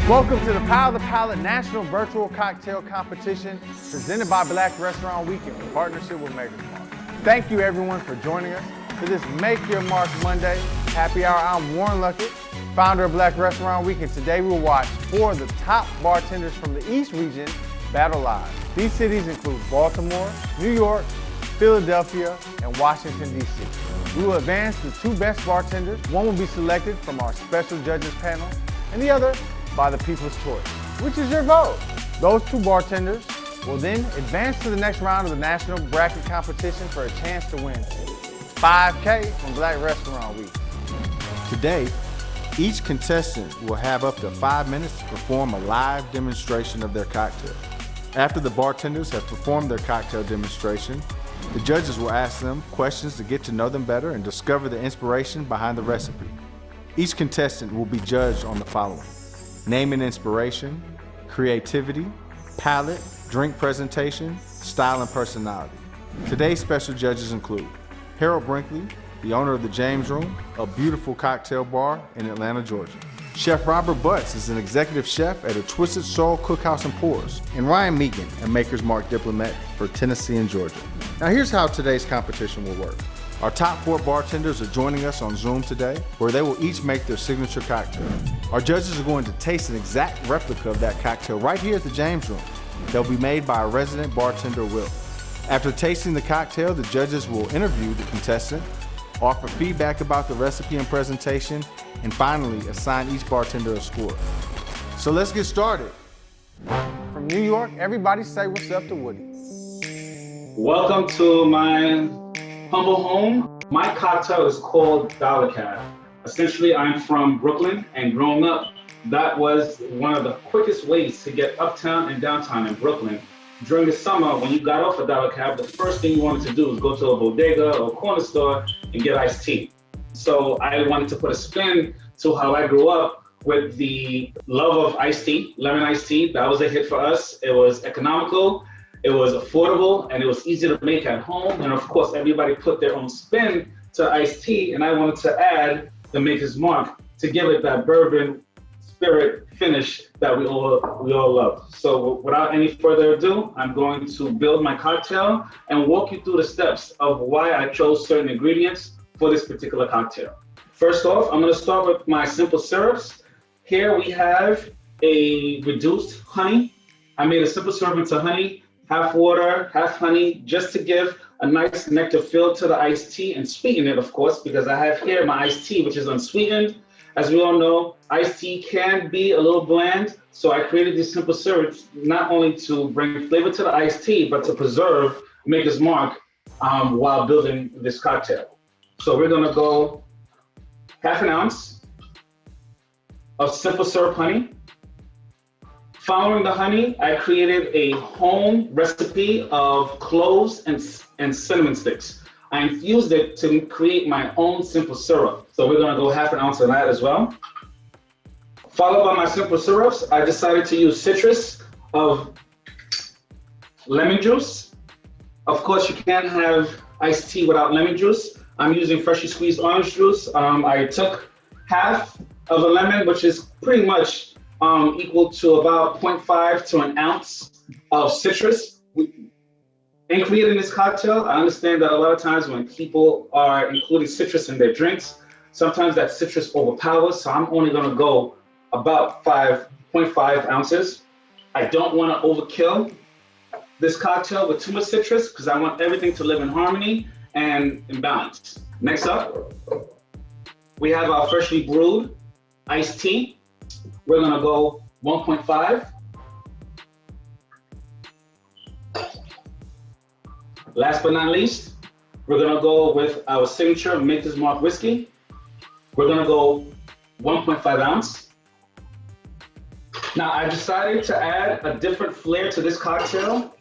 Welcome to the Power of the Palate National Virtual Cocktail Competition presented by Black Restaurant Week in partnership with Maker's Mark. Thank you everyone for joining us for this Make Your Mark Monday happy hour. I'm Warren Luckett, founder of Black Restaurant Week, and today we'll watch 4 of the top bartenders from the East region battle live. These cities include Baltimore, New York, Philadelphia, and Washington, D.C. We will advance the 2 best bartenders. One will be selected from our special judges panel, and the other by the people's choice, which is your vote. Those 2 bartenders will then advance to the next round of the national bracket competition for a chance to win $5K from Black Restaurant Week. Today, each contestant will have up to 5 minutes to perform a live demonstration of their cocktail. After the bartenders have performed their cocktail demonstration, the judges will ask them questions to get to know them better and discover the inspiration behind the recipe. Each contestant will be judged on the following: name and inspiration, creativity, palate, drink presentation, style and personality. Today's special judges include Harold Brinkley, the owner of the James Room, a beautiful cocktail bar in Atlanta, Georgia. Chef Robert Butts is an executive chef at a Twisted Soul Cookhouse and Pours. And Ryan Meegan, a Maker's Mark diplomat for Tennessee and Georgia. Now here's how today's competition will work. Our top 4 bartenders are joining us on Zoom today, where they will each make their signature cocktail. Our judges are going to taste an exact replica of that cocktail right here at the James Room. They'll be made by our resident bartender, Will. After tasting the cocktail, the judges will interview the contestant, offer feedback about the recipe and presentation, and finally assign each bartender a score. So let's get started. From New York, everybody say what's up to Woody. Welcome to my humble home. My cocktail is called Dollar Cab. Essentially, I'm from Brooklyn, and growing up, that was one of the quickest ways to get uptown and downtown in Brooklyn. During the summer, when you got off a Dollar Cab, the first thing you wanted to do was go to a bodega or corner store and get iced tea. So I wanted to put a spin to how I grew up with the love of iced tea, lemon iced tea. That was a hit for us. It was economical, it was affordable, and it was easy to make at home. And of course, everybody put their own spin to iced tea, and I wanted to add the Maker's Mark to give it that bourbon spirit finish that we all love. So without any further ado, I'm going to build my cocktail and walk you through the steps of why I chose certain ingredients for this particular cocktail. First off, I'm going to start with my simple syrups. Here we have a reduced honey. I made a simple syrup into honey, half water, half honey, just to give a nice nectar feel to the iced tea and sweeten it, of course, because I have here my iced tea, which is unsweetened. As we all know, iced tea can be a little bland, so I created these simple syrups not only to bring flavor to the iced tea, but to preserve Maker's Mark while building this cocktail. So we're gonna go half an ounce of simple syrup honey. Following the honey, I created a home recipe of cloves and cinnamon sticks. I infused it to create my own simple syrup. So we're gonna go half an ounce of that as well. Followed by my simple syrups, I decided to use citrus of lemon juice. Of course, you can't have iced tea without lemon juice. I'm using freshly squeezed orange juice. I took half of a lemon, which is pretty much equal to about 0.5 to an ounce of citrus. In creating this cocktail, I understand that a lot of times when people are including citrus in their drinks, sometimes that citrus overpowers, so I'm only gonna go about 5.5 ounces. I don't wanna overkill this cocktail with too much citrus because I want everything to live in harmony and in balance. Next up, we have our freshly brewed iced tea. We're gonna go 1.5. Last but not least, we're gonna go with our signature Maker's Mark whiskey. We're gonna go 1.5 ounce. Now I decided to add a different flair to this cocktail.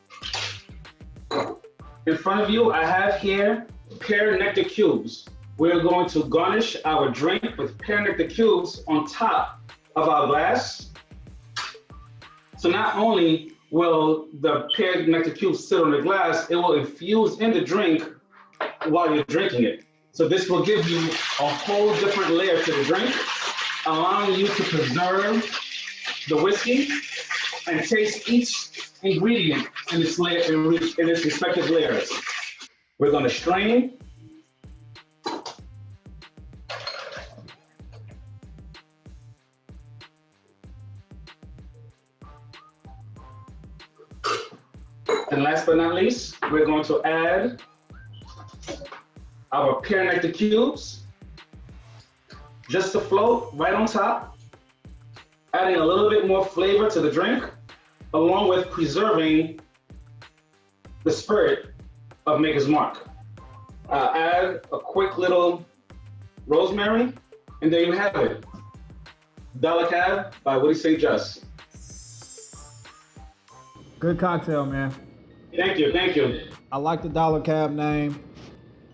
In front of you, I have here pear nectar cubes. We're going to garnish our drink with pear nectar cubes on top of our glass. So not only will the pear nectar cubes sit on the glass, it will infuse in the drink while you're drinking it. So this will give you a whole different layer to the drink, allowing you to preserve the whiskey and taste each ingredient in its respective layers. We're going to strain. And last but not least, we're going to add our pear nectar cubes, just to float right on top, adding a little bit more flavor to the drink, along with preserving the spirit of Maker's Mark. Add a quick little rosemary, and there you have it. Dalakad by Woody St. Just. Good cocktail, man. Thank you, thank you. I like the Dollar Cab name.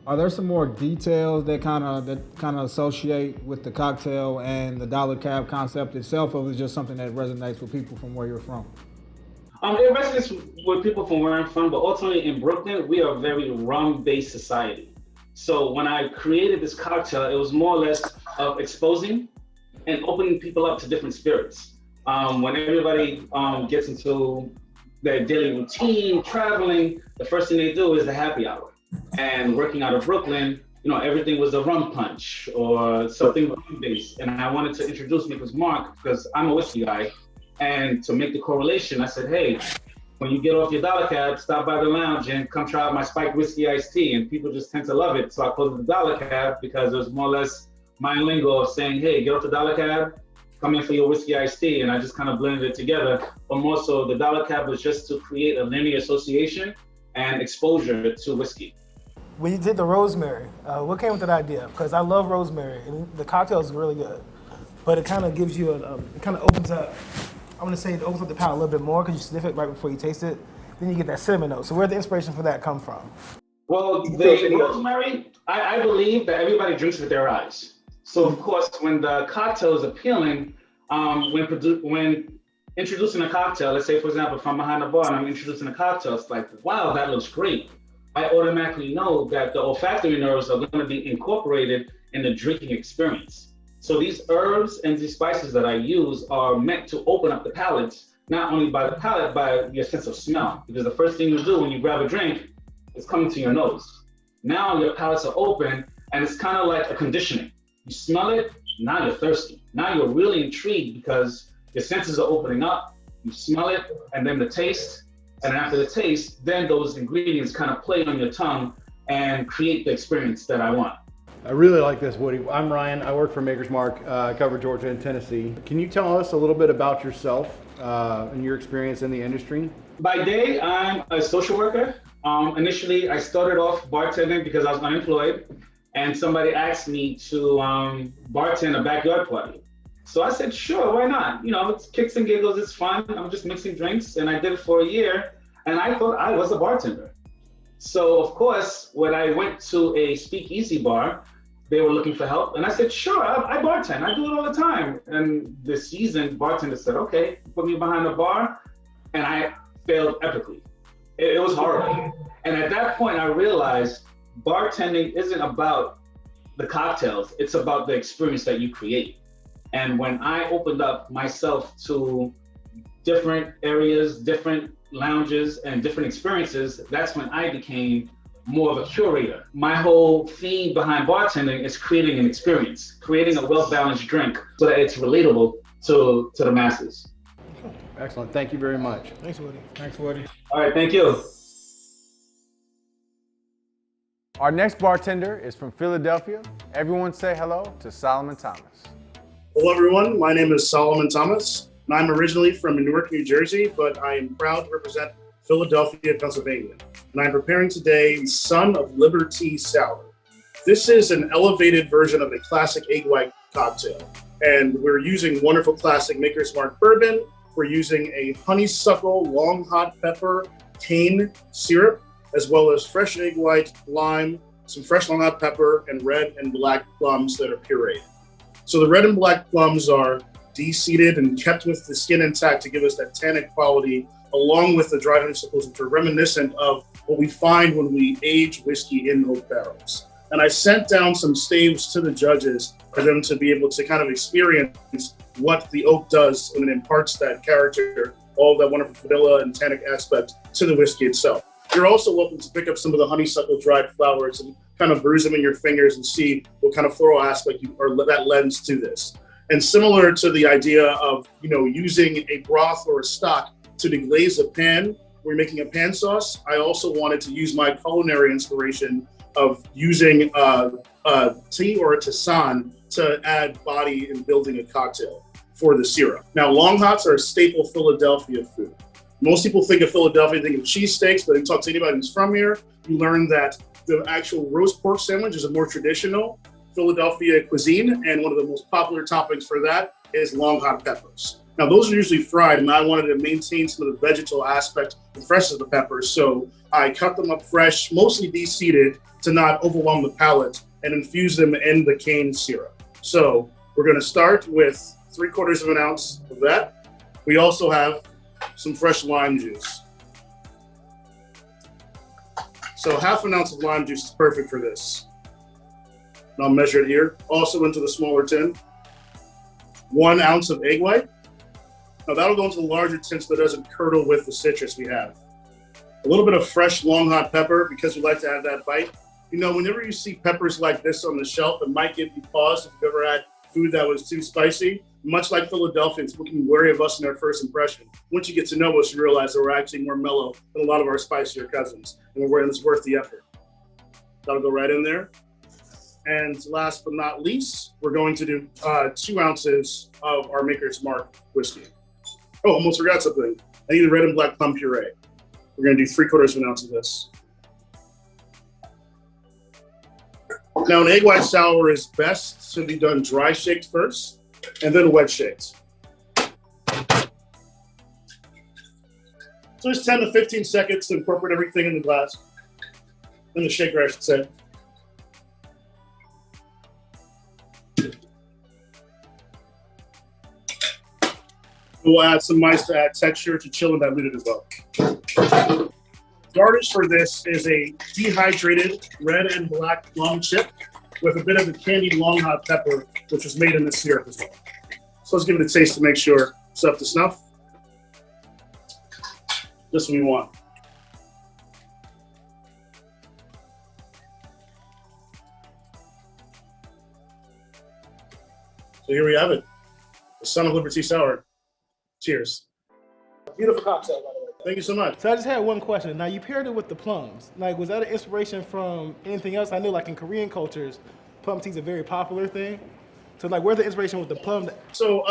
Are there some more details that kind of associate with the cocktail and the Dollar Cab concept itself, or is it just something that resonates with people from where you're from? It resonates with people from where I'm from, but ultimately in Brooklyn, we are a very rum-based society. So when I created this cocktail, it was more or less of exposing and opening people up to different spirits. When everybody gets into their daily routine, traveling, the first thing they do is the happy hour. And working out of Brooklyn, everything was a rum punch or something rum-based. And I wanted to introduce Maker's Mark because I'm a whiskey guy. And to make the correlation, I said, hey, when you get off your Dollar Cab, stop by the lounge and come try out my spiked whiskey iced tea. And people just tend to love it. So I called it the Dollar Cab because it was more or less my lingo of saying, hey, get off the Dollar Cab, come in for your whiskey iced tea. And I just kind of blended it together. But more so, the Dollar Cab was just to create a linear association and exposure to whiskey. When you did the rosemary, what came with that idea? Because I love rosemary, and the cocktail is really good. But it kind of gives you, it kind of opens up, I'm going to say it opens up the palate a little bit more because you sniff it right before you taste it. Then you get that cinnamon note. So where'd the inspiration for that come from? Well, the rosemary, I believe that everybody drinks with their eyes. So of course, when the cocktail is appealing, when introducing a cocktail, let's say for example, if I'm behind the bar and I'm introducing a cocktail, it's like, wow, that looks great. I automatically know that the olfactory nerves are going to be incorporated in the drinking experience. So these herbs and these spices that I use are meant to open up the palate, not only by the palate, by your sense of smell. Because the first thing you do when you grab a drink is coming to your nose. Now your palates are open, and it's kind of like a conditioning. You smell it, now you're thirsty. Now you're really intrigued because your senses are opening up. You smell it, and then the taste. And after the taste, then those ingredients kind of play on your tongue and create the experience that I want. I really like this, Woody. I'm Ryan. I work for Maker's Mark. I cover Georgia and Tennessee. Can you tell us a little bit about yourself and your experience in the industry? By day, I'm a social worker. Initially, I started off bartending because I was unemployed, and somebody asked me to bartend a backyard party. So I said, sure, why not? It's kicks and giggles, it's fun. I'm just mixing drinks. And I did it for a year, and I thought I was a bartender. So of course, when I went to a speakeasy bar, they were looking for help. And I said, sure, I bartend, I do it all the time. And the seasoned bartender said, okay, put me behind the bar. And I failed epically. It was horrible. And at that point, I realized bartending isn't about the cocktails, it's about the experience that you create. And when I opened up myself to different areas, different lounges, and different experiences, that's when I became more of a curator. My whole theme behind bartending is creating an experience, creating a well-balanced drink so that it's relatable to the masses. Excellent. Thank you very much. Thanks, Woody. Thanks, Woody. All right, thank you. Our next bartender is from Philadelphia. Everyone say hello to Solomon Thomas. Hello, everyone. My name is Solomon Thomas, and I'm originally from Newark, New Jersey, but I am proud to represent Philadelphia, Pennsylvania. And I'm preparing today Son of Liberty Sour. This is an elevated version of a classic egg white cocktail. And we're using wonderful classic Maker's Mark bourbon. We're using a honeysuckle long hot pepper cane syrup, as well as fresh egg white, lime, some fresh long hot pepper, and red and black plums that are pureed. So the red and black plums are de-seeded and kept with the skin intact to give us that tannic quality, along with the dry honeysuckles, which are reminiscent of what we find when we age whiskey in oak barrels. And I sent down some staves to the judges for them to be able to kind of experience what the oak does and it imparts that character, all that wonderful vanilla and tannic aspect to the whiskey itself. You're also welcome to pick up some of the honeysuckle dried flowers and kind of bruise them in your fingers and see what kind of floral aspect that lends to this. And similar to the idea of, using a broth or a stock to deglaze a pan, we're making a pan sauce. I also wanted to use my culinary inspiration of using tea or a tisane to add body in building a cocktail for the syrup. Now, long hots are a staple Philadelphia food. Most people think of Philadelphia, think of cheesesteaks, but if you talk to anybody who's from here, you learn that the actual roast pork sandwich is a more traditional Philadelphia cuisine, and one of the most popular toppings for that is long hot peppers. Now, those are usually fried, and I wanted to maintain some of the vegetal aspect and freshness of the peppers, so I cut them up fresh, mostly de-seeded to not overwhelm the palate, and infuse them in the cane syrup. So we're going to start with 3/4 of an ounce of that. We also have some fresh lime juice. So 1/2 ounce of lime juice is perfect for this. And I'll measure it here. Also into the smaller tin. 1 ounce of egg white. Now that'll go into the larger tin so that it doesn't curdle with the citrus we have. A little bit of fresh long hot pepper because we like to have that bite. Whenever you see peppers like this on the shelf, it might give you pause if you've ever had food that was too spicy. Much like Philadelphians, we can be wary of us in our first impression. Once you get to know us, you realize that we're actually more mellow than a lot of our spicier cousins, and it's worth the effort. That'll go right in there. And last but not least, we're going to do 2 ounces of our Maker's Mark whiskey. Oh, almost forgot something. I need a red and black plum puree. We're going to do 3/4 of an ounce of this. Now, an egg white sour is best to be done dry shaked first, and then wet shaked. So it's 10 to 15 seconds to incorporate everything in the glass, in the shaker, I should say. We'll add some mice to add texture to chill and dilute it as well. Garnish for this is a dehydrated red and black plum chip with a bit of the candied long hot pepper, which was made in the syrup as well. So let's give it a taste to make sure it's up to snuff. Just what we want. So here we have it, the Son of Liberty Sour. Cheers. Beautiful cocktail, by the way. Thank you so much. So I just had one question. Now, you paired it with the plums. Was that an inspiration from anything else? I know, in Korean cultures, plum tea is a very popular thing. So, where's the inspiration with the plum? So,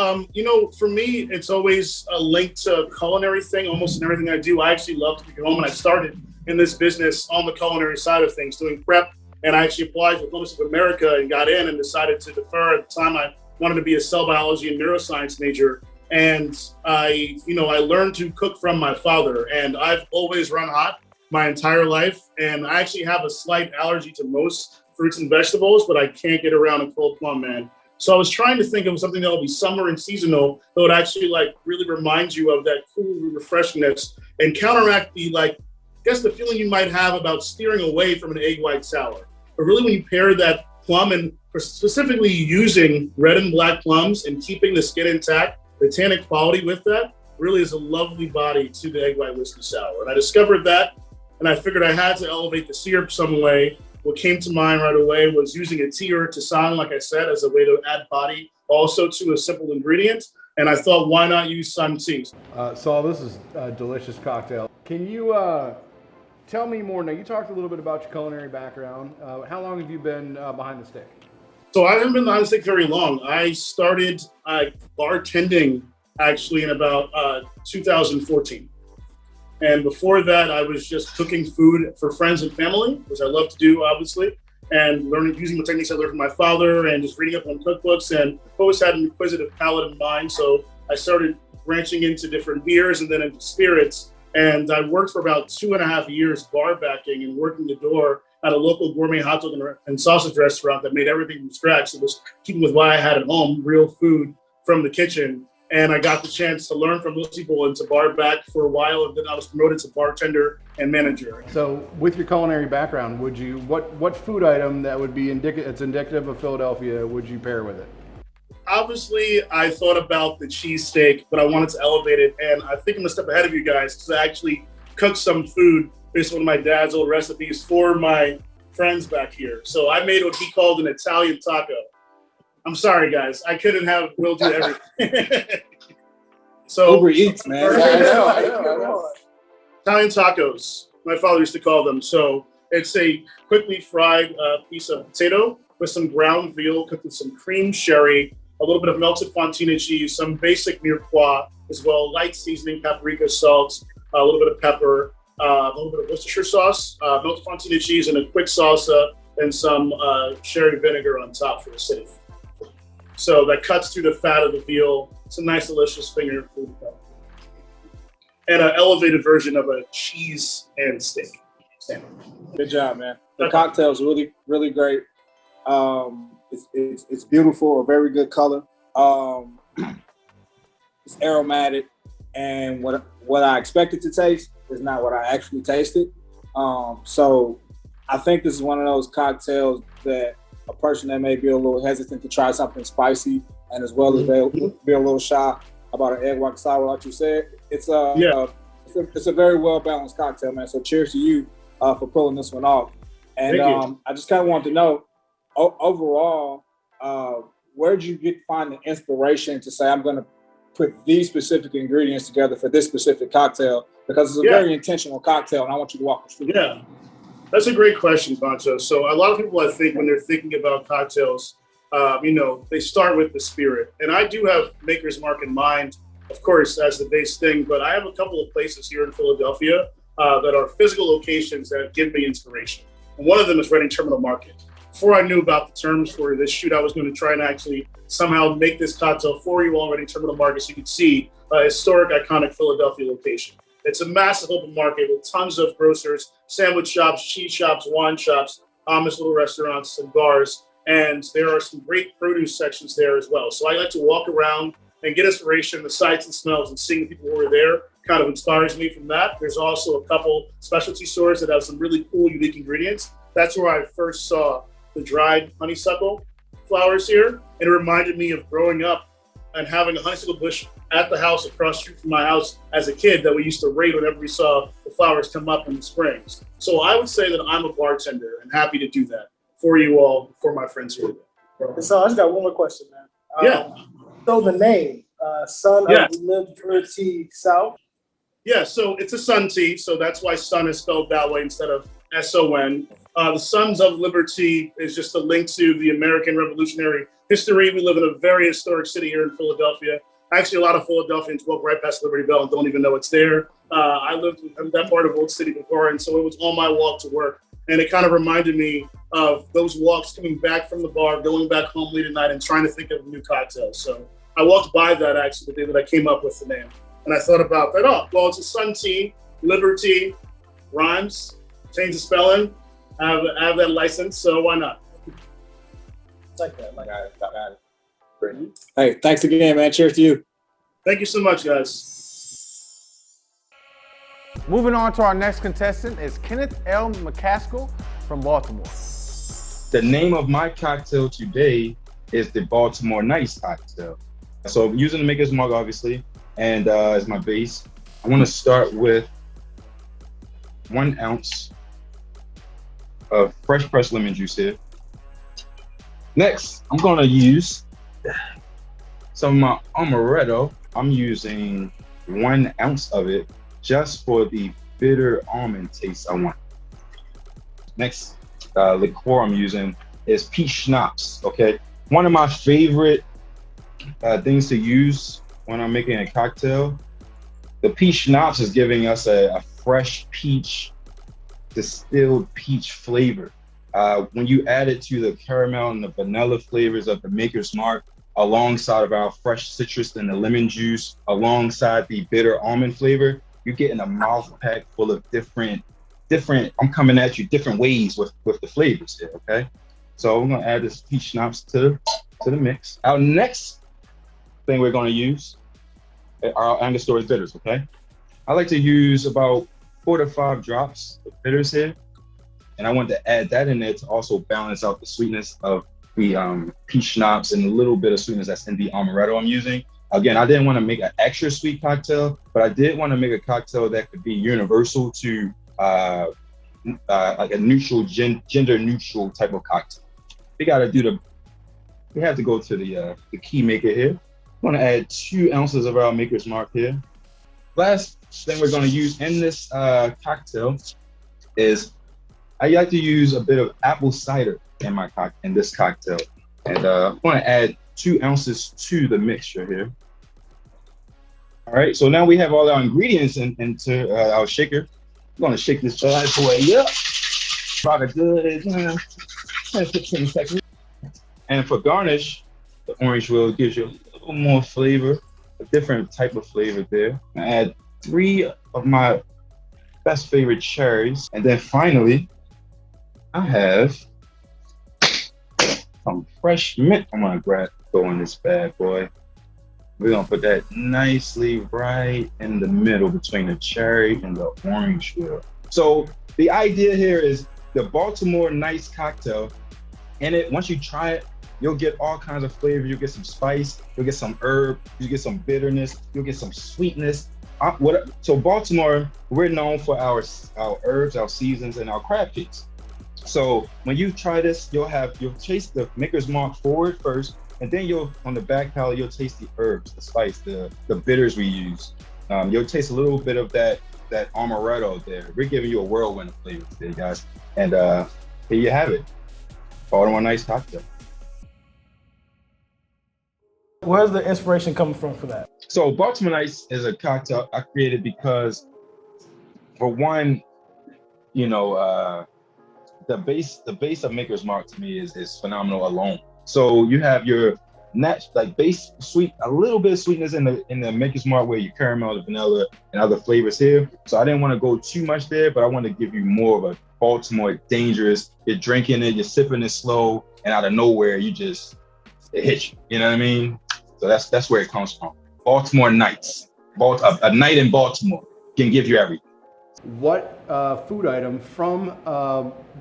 for me, it's always a link to a culinary thing, almost in everything I do. I actually love to cook at home, and I started in this business on the culinary side of things, doing prep, and I actually applied to Republic of America and got in and decided to defer. At the time, I wanted to be a cell biology and neuroscience major. And I learned to cook from my father, and I've always run hot my entire life. And I actually have a slight allergy to most fruits and vegetables, but I can't get around a cold plum, man. So I was trying to think of something that would be summer and seasonal that would actually really remind you of that cool refreshingness and counteract the feeling you might have about steering away from an egg white sour. But really, when you pair that plum and specifically using red and black plums and keeping the skin intact, the tannic quality with that really is a lovely body to the egg white whiskey sour. And I discovered that, and I figured I had to elevate the syrup some way. What came to mind right away was using a tea or a tisane, like I said, as a way to add body also to a simple ingredient. And I thought, why not use sun teas? Saul, this is a delicious cocktail. Can you tell me more? Now, you talked a little bit about your culinary background. How long have you been behind the stick? So I haven't been behind the stick very long. I started bartending actually in about 2014. And before that, I was just cooking food for friends and family, which I love to do, obviously, and using the techniques I learned from my father and just reading up on cookbooks, and always had an inquisitive palate in mind. So I started branching into different beers and then into spirits. And I worked for about 2.5 years bar backing and working the door at a local gourmet hot dog and sausage restaurant that made everything from scratch. It was keeping with what I had at home, real food from the kitchen. And I got the chance to learn from those people and to bar back for a while. And then I was promoted to bartender and manager. So with your culinary background, what food item that would be it's indicative of Philadelphia would you pair with it? obviously, I thought about the cheesesteak, but I wanted to elevate it. And I think I'm a step ahead of you guys because I actually cooked some food based on one of my dad's old recipes for my friends back here. So I made what he called an Italian taco. I'm sorry, guys. I couldn't have Will do everything. So Uber Eats, man. I know. Italian tacos, my father used to call them. So it's a quickly fried piece of potato with some ground veal cooked with some cream sherry, a little bit of melted fontina cheese, some basic mirepoix as well, light seasoning, paprika, salt, a little bit of pepper, a little bit of Worcestershire sauce, melted fontina cheese, and a quick salsa, and some sherry vinegar on top for acidity. So that cuts through the fat of the veal. It's a nice, delicious finger food. And an elevated version of a cheese and steak sandwich. Good job, man. The cocktail's really, really great. It's beautiful, a very good color. It's aromatic, and what I expected to taste is not what I actually tasted. So I think this is one of those cocktails that a person that may be a little hesitant to try something spicy, and as well as be a little shy about an egg white sour, like you said, it's a very well balanced cocktail, man. So cheers to you for pulling this one off. And I just kind of wanted to know, overall, where did you find the inspiration to say I'm going to put these specific ingredients together for this specific cocktail? Because it's a very intentional cocktail, and I want you to walk us through. Yeah, that's a great question, Pancho. So a lot of people, I think, when they're thinking about cocktails, they start with the spirit. And I do have Maker's Mark in mind, of course, as the base thing, but I have a couple of places here in Philadelphia that are physical locations that give me inspiration. And one of them is Reading Terminal Market. Before I knew about the terms for this shoot, I was going to try and actually somehow make this cocktail for you all, Reading Terminal Market, so you could see a historic, iconic Philadelphia location. It's a massive open market with tons of grocers, sandwich shops, cheese shops, wine shops, Amish little restaurants and bars. And there are some great produce sections there as well. So I like to walk around and get inspiration, the sights and smells, and seeing the people who are there kind of inspires me from that. There's also a couple specialty stores that have some really cool, unique ingredients. That's where I first saw the dried honeysuckle flowers here. And it reminded me of growing up and having a honeysuckle bush at the house across the street from my house as a kid that we used to raid whenever we saw the flowers come up in the springs. So I would say that I'm a bartender and happy to do that for you all, for my friends here. So I just got one more question, man. So the name, Son of Liberty South? Yeah, so it's a Sun tea, so that's why Sun is spelled that way instead of S-O-N. The Sons of Liberty is just a link to the American Revolutionary history. We live in a very historic city here in Philadelphia. Actually, a lot of Philadelphians walk right past Liberty Bell and don't even know it's there. I lived in that part of Old City before, and so it was on my walk to work. And it kind of reminded me of those walks coming back from the bar, going back home late at night and trying to think of new cocktails. So I walked by that actually the day that I came up with the name. And I thought about that. Oh, well, it's a Sun tea, Liberty, rhymes, change the spelling. I have that license, so why not? Like that. Got it. Hey, thanks again, man. Cheers to you. Thank you so much, guys. Moving on to our next contestant is Kenneth L. McCaskill from Baltimore. The name of my cocktail today is the Baltimore Nice cocktail. So I'm using the Maker's Mark, obviously, and as my base. I want to start with 1 ounce of fresh pressed lemon juice here. Next, I'm gonna use some of my amaretto. I'm using 1 ounce of it just for the bitter almond taste I want. Next liqueur I'm using is peach schnapps, okay? One of my favorite things to use when I'm making a cocktail. The peach schnapps is giving us a fresh peach, distilled peach flavor. When you add it to the caramel and the vanilla flavors of the Maker's Mark, alongside of our fresh citrus and the lemon juice, alongside the bitter almond flavor, you're getting a mouth pack full of different, I'm coming at you different ways with the flavors here, okay? So we're gonna add this peach schnapps to the mix. Our next thing we're gonna use are our Angostura bitters, okay? I like to use about 4 to 5 drops of bitters here. And I want to add that in there to also balance out the sweetness of the peach schnapps and a little bit of sweetness that's in the amaretto I'm using. Again, I didn't want to make an extra sweet cocktail, but I did want to make a cocktail that could be universal to like a neutral, gender neutral type of cocktail. We have to go to the key maker here. I'm gonna add 2 ounces of our Maker's Mark here. Last thing we're gonna use in this cocktail is I like to use a bit of apple cider in this cocktail. And I'm gonna add 2 ounces to the mixture here. All right, so now we have all our ingredients into our shaker. I'm gonna shake this bad boy up. About a good 10 to 15 seconds. And for garnish, the orange will gives you a little more flavor, a different type of flavor there. I add 3 of my best favorite cherries. And then finally, I have some fresh mint. I'm gonna throw in this bad boy. We're gonna put that nicely right in the middle between the cherry and the orange peel. So the idea here is the Baltimore Nice cocktail. In it, once you try it, you'll get all kinds of flavor. You'll get some spice, you'll get some herb, you'll get some bitterness, you'll get some sweetness. So Baltimore, we're known for our herbs, our seasons, and our crab cakes. So when you try this, you'll taste the Maker's Mark forward first, and then on the back palate, you'll taste the herbs, the spice, the bitters we use. You'll taste a little bit of that amaretto there. We're giving you a whirlwind of flavors today, guys. And here you have it. Baltimore Nice cocktail. Where's the inspiration coming from for that? So Baltimore Nice is a cocktail I created because, for one, the base of Maker's Mark to me is phenomenal alone. So you have your base sweet, a little bit of sweetness in the Maker's Mark where you caramel, the vanilla, and other flavors here. So I didn't want to go too much there, but I want to give you more of a Baltimore dangerous. You're drinking it, you're sipping it slow, and out of nowhere it hits you. You know what I mean? So that's where it comes from. Baltimore Nights. A night in Baltimore can give you everything. What food item from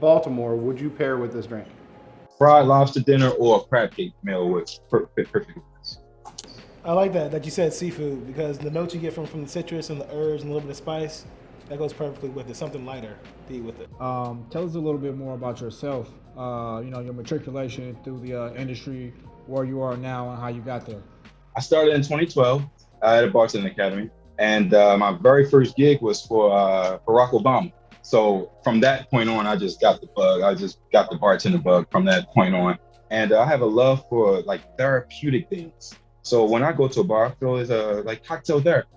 Baltimore would you pair with this drink? Fried lobster dinner or a crab cake meal with perfect. I like that you said seafood, because the notes you get from the citrus and the herbs and a little bit of spice, that goes perfectly with it. Something lighter to eat with it. Tell us a little bit more about yourself. Your matriculation through the industry, where you are now, and how you got there. I started in 2012 at a bartending academy, and my very first gig was for Barack Obama. So from that point on, I just got the bug. I just got the bartender bug from that point on. And I have a love for therapeutic things. So when I go to a bar, I feel it's cocktail therapy,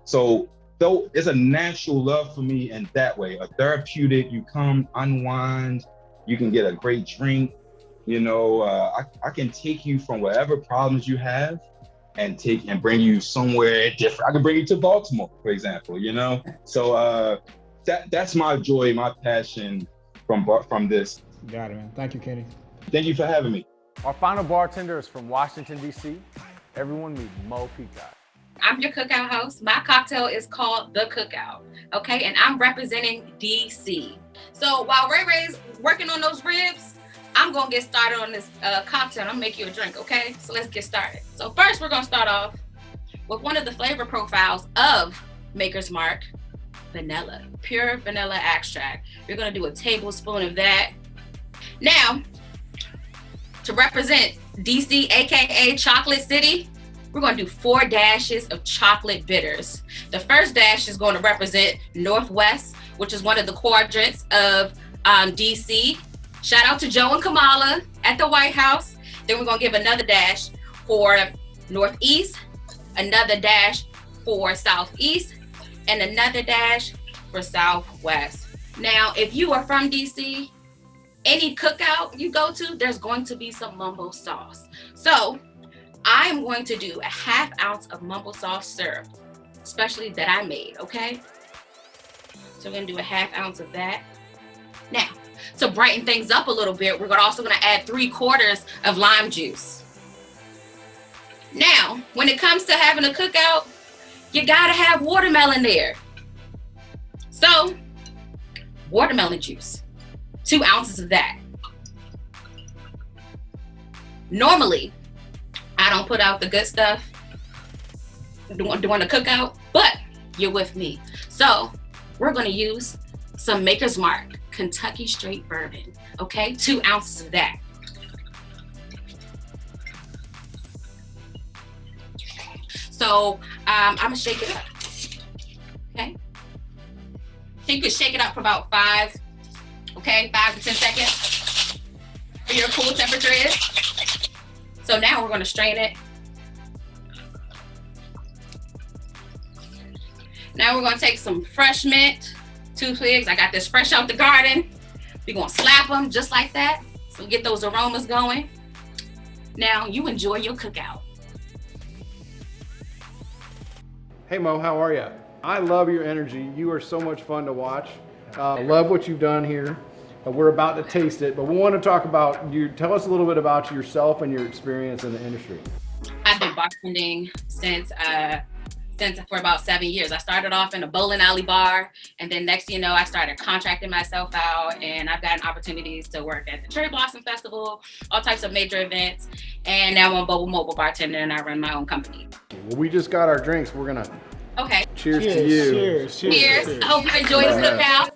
So though it's a natural love for me in that way, a therapeutic, you come unwind, you can get a great drink, I can take you from whatever problems you have and bring you somewhere different. I can bring you to Baltimore, for example, So that's my joy, my passion from this. Got it, man. Thank you, Kenny. Thank you for having me. Our final bartender is from Washington, D.C. Everyone meet Mo Peacock. I'm your cookout host. My cocktail is called The Cookout, okay? And I'm representing DC. So while Ray Ray's working on those ribs, I'm gonna get started on this cocktail. I'm gonna make you a drink, okay? So let's get started. So first, we're gonna start off with one of the flavor profiles of Maker's Mark, vanilla, pure vanilla extract. You're gonna do a tablespoon of that. Now, to represent DC, AKA Chocolate City, we're gonna do 4 dashes of chocolate bitters. The first dash is gonna represent Northwest, which is one of the quadrants of DC. Shout out to Joe and Kamala at the White House. Then we're gonna give another dash for Northeast, another dash for Southeast, and another dash for Southwest. Now, if you are from DC, any cookout you go to, there's going to be some mumbo sauce. So I'm going to do a 1/2 ounce of mumbo sauce syrup, especially that I made, okay? So we're gonna do a 1/2 ounce of that. Now, to brighten things up a little bit, we're also gonna add 3/4 of lime juice. Now, when it comes to having a cookout, you gotta have watermelon there. So, watermelon juice, 2 ounces of that. Normally, I don't put out the good stuff during the cookout, but you're with me. So we're gonna use some Maker's Mark Kentucky straight bourbon, okay? 2 ounces of that. So I'm gonna shake it up, okay? So you could shake it up for about 5 to 10 seconds. Where your cool temperature is. So now we're gonna strain it. Now we're gonna take some fresh mint, 2 twigs. I got this fresh out the garden. We're gonna slap them just like that. So get those aromas going. Now you enjoy your cookout. Hey Mo, how are you? I love your energy. You are so much fun to watch. I love what you've done here. We're about to taste it, but we want to talk about you. Tell us a little bit about yourself and your experience in the industry. I've been bartending since for about 7 years. I started off in a bowling alley bar, and then next thing you know, I started contracting myself out, and I've gotten opportunities to work at the Cherry Blossom Festival, all types of major events, and now I'm a mobile bartender, and I run my own company. Well, we just got our drinks. We're gonna cheers to you. Cheers. I hope you enjoy this cookout.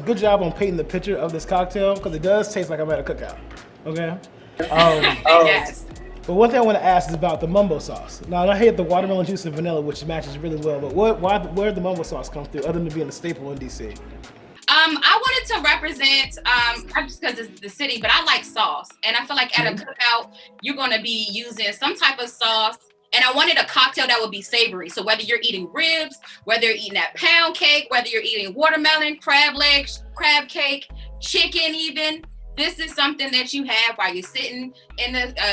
Good job on painting the picture of this cocktail, because it does taste like I'm at a cookout. Okay. Yes. But one thing I want to ask is about the mumbo sauce. Now I hate the watermelon juice and vanilla, which matches really well. But where did the mumbo sauce come through, other than being a staple in DC? I wanted to represent, not just because it's the city, but I like sauce, and I feel like at a cookout you're going to be using some type of sauce. And I wanted a cocktail that would be savory. So whether you're eating ribs, whether you're eating that pound cake, whether you're eating watermelon, crab legs, crab cake, chicken even, this is something that you have while you're sitting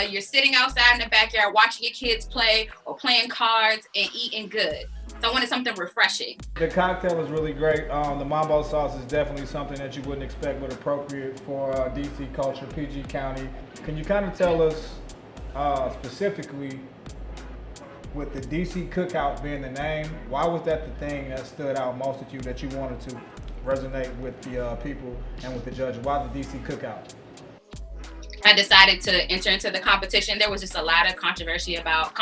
you're sitting outside in the backyard watching your kids play or playing cards and eating good. So I wanted something refreshing. The cocktail is really great. The mambo sauce is definitely something that you wouldn't expect, but appropriate for DC culture, PG County. Can you kind of tell us specifically, with the DC Cookout being the name, why was that the thing that stood out most at you, that you wanted to resonate with the people and with the judges? Why the DC Cookout? I decided to enter into the competition. There was just a lot of controversy about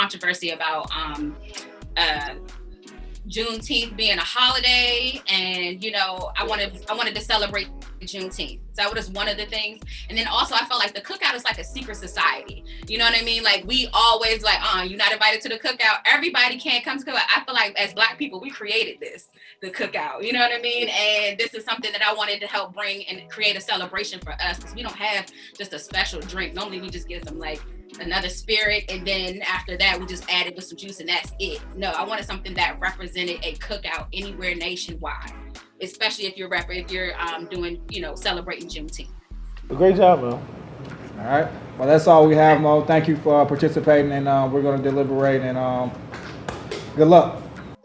Juneteenth being a holiday, and I wanted to celebrate Juneteenth. So that was one of the things. And then also I felt like the cookout is like a secret society. You know what I mean? Like we always like, you're not invited to the cookout. Everybody can't come to cookout. I feel like as Black people, we created the cookout. You know what I mean? And this is something that I wanted to help bring and create a celebration for us, because we don't have just a special drink. Normally we just give them like another spirit, and then after that we just added with some juice and that's it. No, I wanted something that represented a cookout anywhere nationwide, especially if you're doing, celebrating Juneteenth. Great job, Mo. All right. Well, that's all we have, Mo. Thank you for participating, and we're going to deliberate, and good luck.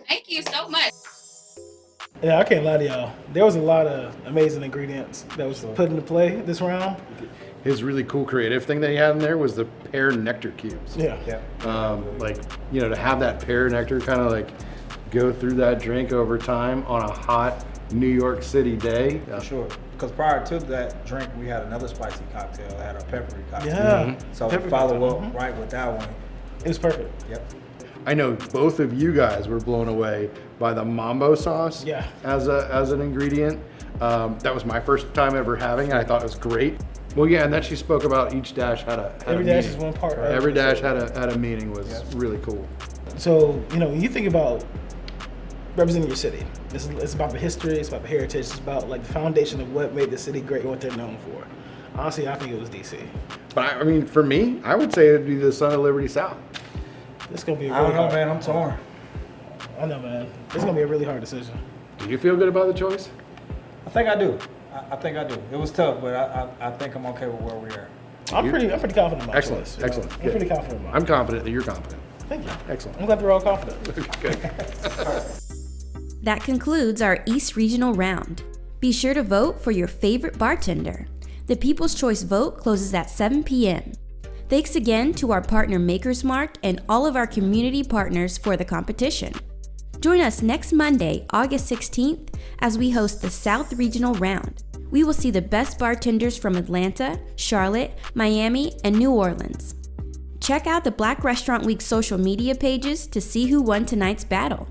Thank you so much. Yeah, I can't lie to y'all. There was a lot of amazing ingredients that was put into play this round. His really cool creative thing that he had in there was the pear nectar cubes. Yeah. To have that pear nectar kind of like go through that drink over time on a hot New York City day. For sure. Because prior to that drink, we had another spicy cocktail. It had a peppery cocktail. Yeah. So to follow up right with that one. It was perfect. Yep. I know both of you guys were blown away by the mambo sauce as an ingredient. That was my first time ever having it. I thought it was great. Well, yeah, and then she spoke about each dash had a every dash is one part. Right? Every dash had a meaning. Was really cool. So when you think about representing your city, it's about the history, it's about the heritage, it's about like the foundation of what made the city great and what they're known for. Honestly, I think it was DC. But I mean, for me, I would say it'd be the Son of Liberty South. It's gonna be. I don't know, man. I'm torn. I know, man. It's gonna be a really hard decision. Do you feel good about the choice? I think I do. I think I do. It was tough, but I think I'm okay with where we are. I'm pretty confident in my choice. Excellent. I'm pretty confident in mine. I'm confident that you're confident. Thank you. Excellent. I'm glad we're all confident. Good. That concludes our East Regional Round. Be sure to vote for your favorite bartender. The People's Choice vote closes at 7 p.m. Thanks again to our partner Maker's Mark and all of our community partners for the competition. Join us next Monday, August 16th, as we host the South Regional Round, We will see the best bartenders from Atlanta, Charlotte, Miami, and New Orleans. Check out the Black Restaurant Week social media pages to see who won tonight's battle.